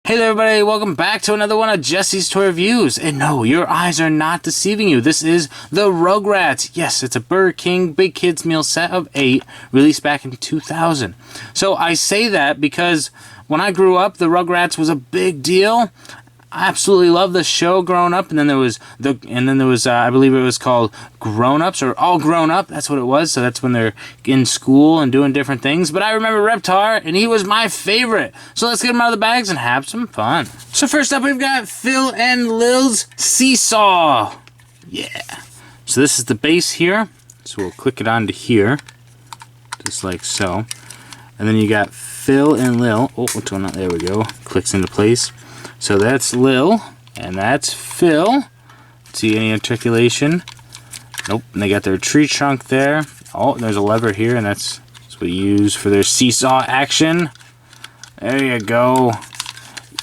Hey there everybody, welcome back to another one of Jesse's Toy Reviews. And no, your eyes are not deceiving you. This is the Rugrats. Yes, it's a Burger King Big Kids Meal set of 8, released back in 2000. So I say that because when I grew up, the Rugrats was a big deal. I absolutely loved the show growing up, and then there was I believe it was called Grown Ups or All Grown Up. That's what it was. So that's when they're in school and doing different things. But I remember Reptar, and he was my favorite. So let's get him out of the bags and have some fun. So first up, we've got Phil and Lilz Seesaw. Yeah. So this is the base here. So we'll click it onto here, just like so. And then you got Phil and Lil. Oh, what's going on? There we go. Clicks into place. So that's Lil, and that's Phil. See any articulation? Nope. And they got their tree trunk there. Oh, there's a lever here, and that's what you use for their seesaw action. There you go.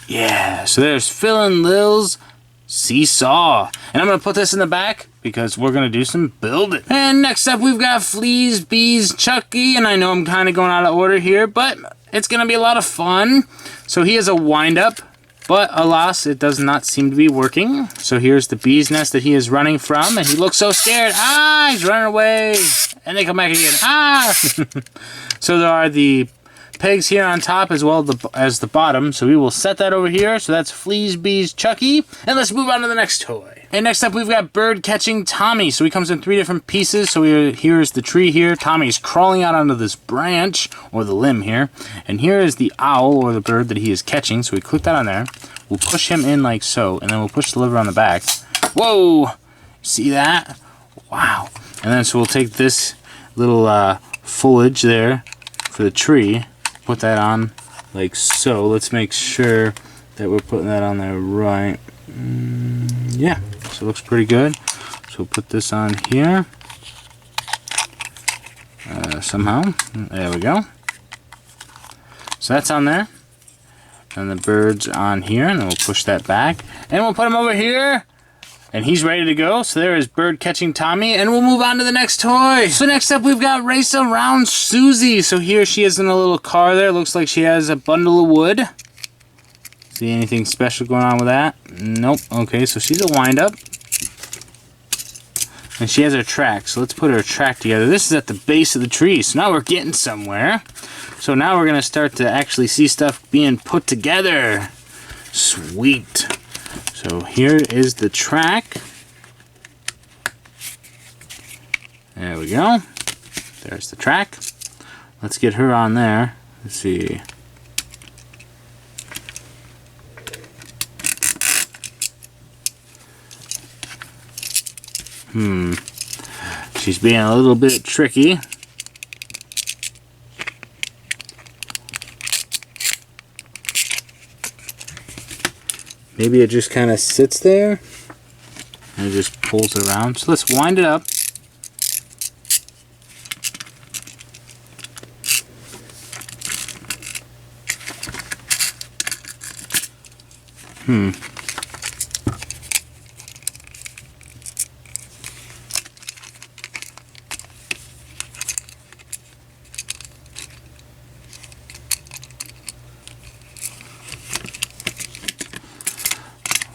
Yeah, so there's Phil and Lil's Seesaw. And I'm going to put this in the back because we're going to do some building. And next up, we've got Fleas, Bees, Chucky. And I know I'm kind of going out of order here, but it's going to be a lot of fun. So he has a wind-up. But alas, it does not seem to be working. So here's the bee's nest that he is running from, and he looks so scared. Ah, he's running away. And they come back again. Ah! So there are the pegs here on top as well as the bottom. So we will set that over here. So that's Fleas, Bees, Chucky. And let's move on to the next toy. And next up, we've got Bird Catching Tommy. So he comes in 3 different pieces. So here's the tree here. Tommy's crawling out onto this branch, or the limb here. And here is the owl, or the bird that he is catching. So we click that on there. We'll push him in like so. And then we'll push the lever on the back. Whoa! See that? Wow. And then so we'll take this little foliage there for the tree. Put that on like so. Let's make sure that we're putting that on there right. Yeah, so it looks pretty good. So we'll put this on here somehow. There we go. So that's on there. And the bird's on here, and then we'll push that back. And we'll put him over here. And he's ready to go. So there is Bird Catching Tommy. And we'll move on to the next toy. So next up, we've got Race Around Suzie. So here she is in a little car there. Looks like she has a bundle of wood. See anything special going on with that? Nope. Okay, so she's a wind-up. And she has her track. So let's put her track together. This is at the base of the tree. So now we're getting somewhere. So now we're going to start to actually see stuff being put together. Sweet. So here is the track. There we go. There's the track. Let's get her on there. Let's see. She's being a little bit tricky. Maybe it just kind of sits there and it just pulls around. So let's wind it up.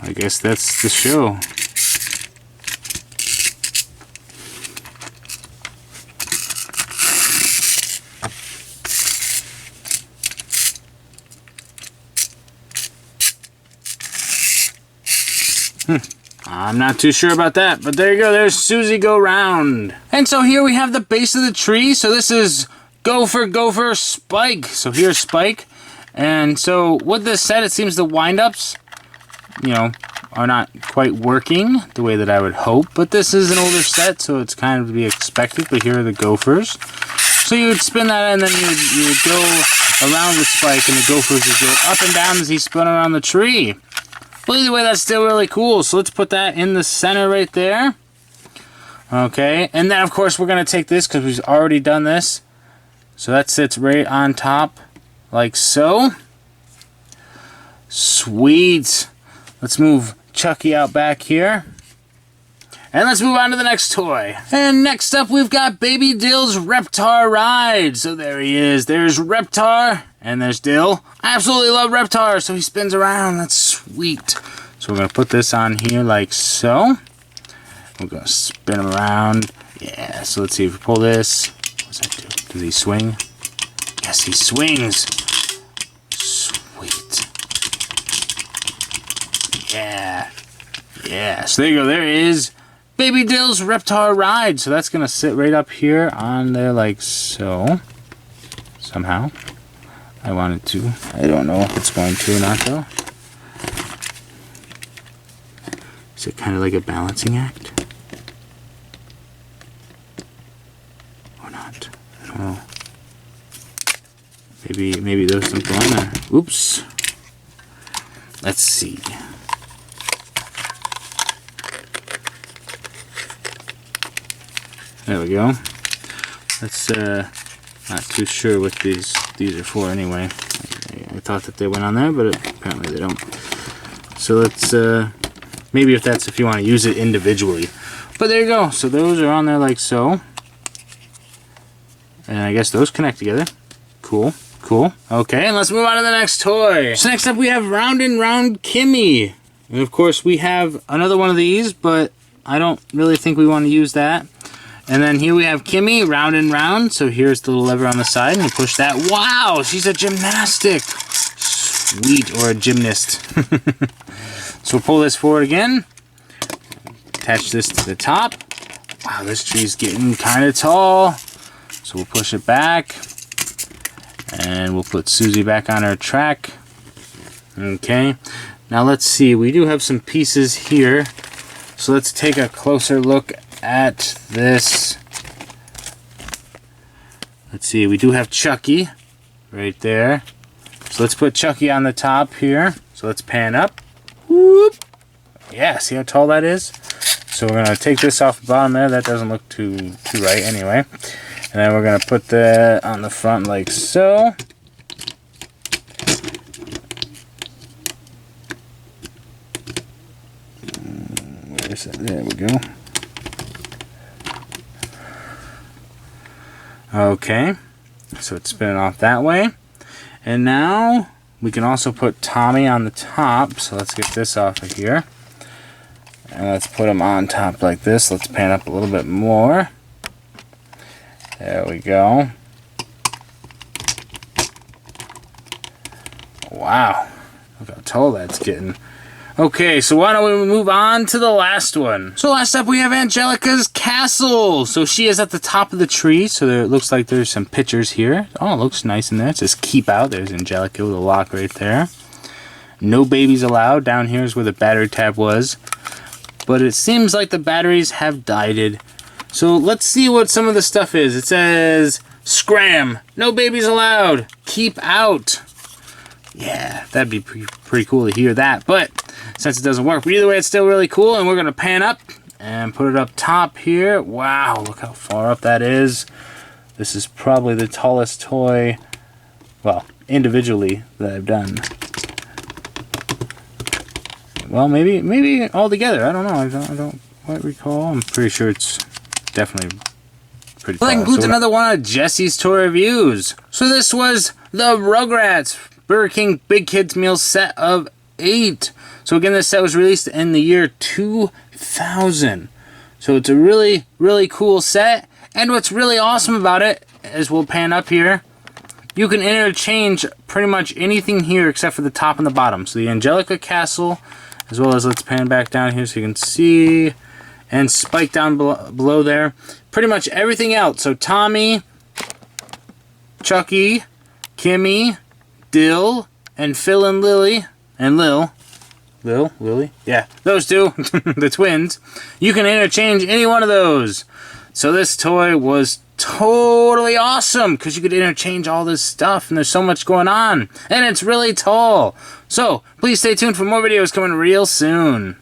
I guess that's the show. I'm not too sure about that, but there you go. There's Suzie Go Round. And so here we have the base of the tree. So this is Gopher, Spike. So here's Spike. And so with this set, it seems the wind-ups, you know, are not quite working the way that I would hope. But this is an older set, so it's kind of to be expected. But here are the Gophers. So you would spin that, and then you would go around the Spike, and the Gophers would go up and down as he spun around the tree. Well, either way, that's still really cool. So let's put that in the center right there. Okay, and then, of course, we're going to take this because we've already done this. So that sits right on top, like so. Sweet. Let's move Chucky out back here. And let's move on to the next toy. And next up, we've got Baby Dill's Reptar Rides. So there he is. There's Reptar, and there's Dill. I absolutely love Reptar, so he spins around. That's sweet. So we're going to put this on here like so. We're going to spin him around. Yeah, so let's see if we pull this. What does that do? Does he swing? Yes, he swings. Sweet. Yeah. Yeah, so there you go. There is Baby Dill's Reptar Ride. So that's going to sit right up here on there like so. Somehow. I wanted to. I don't know if it's going to or not though. Is it kind of like a balancing act? Or not? I don't know. Maybe there's something on there. Oops. Let's see. There we go. That's not too sure what these are for anyway. I thought that they went on there, but apparently they don't. So let's maybe if you want to use it individually. But there you go. So those are on there like so. And I guess those connect together. Cool. Cool. Okay, and let's move on to the next toy. So next up we have Round and Round Kimmy. And of course we have another one of these, but I don't really think we want to use that. And then here we have Kimmy, Round and Round. So here's the little lever on the side, and you push that. Wow, she's a gymnastic. Sweet, or a gymnast. So we'll pull this forward again. Attach this to the top. Wow, this tree's getting kind of tall. So we'll push it back. And we'll put Suzie back on her track. Okay. Now let's see. We do have some pieces here. So let's take a closer look at this. Let's see. We do have Chucky right there. So let's put Chucky on the top here. So let's pan up. Whoop. Yeah, see how tall that is? So we're going to take this off the bottom there. That doesn't look too right anyway. And then we're going to put that on the front like so. Where is it? There we go. Okay. So it's spinning off that way. And now we can also put Tommy on the top. So let's get this off of here. And let's put him on top like this. Let's pan up a little bit more. There we go. Wow. Look how tall that's getting. Okay, so why don't we move on to the last one. So last up we have Angelica's Castle. So she is at the top of the tree. So there, it looks like there's some pictures here. Oh, it looks nice in there. It says keep out. There's Angelica with a lock right there. No babies allowed. Down here is where the battery tab was. But it seems like the batteries have died. So let's see what some of the stuff is. It says, scram, no babies allowed, keep out. Yeah, that'd be pretty cool to hear that. But since it doesn't work, but either way, it's still really cool. And we're going to pan up and put it up top here. Wow, look how far up that is. This is probably the tallest toy, well, individually, that I've done. Well, maybe all together. I don't know. I don't quite recall. I'm pretty sure it's definitely pretty tall. That includes another one of Jesse's toy reviews. So this was the Rugrats Burger King Big Kids Meal set of 8. So again, this set was released in the year 2000. So it's a really, really cool set. And what's really awesome about it, as we'll pan up here, you can interchange pretty much anything here except for the top and the bottom. So the Angelica Castle, as well as, let's pan back down here so you can see, and Spike down below there. Pretty much everything else. So Tommy, Chucky, Kimmy, Dill, and Phil and Lily, and Lily? Yeah, those two, the twins. You can interchange any one of those. So this toy was totally awesome because you could interchange all this stuff and there's so much going on. And it's really tall. So please stay tuned for more videos coming real soon.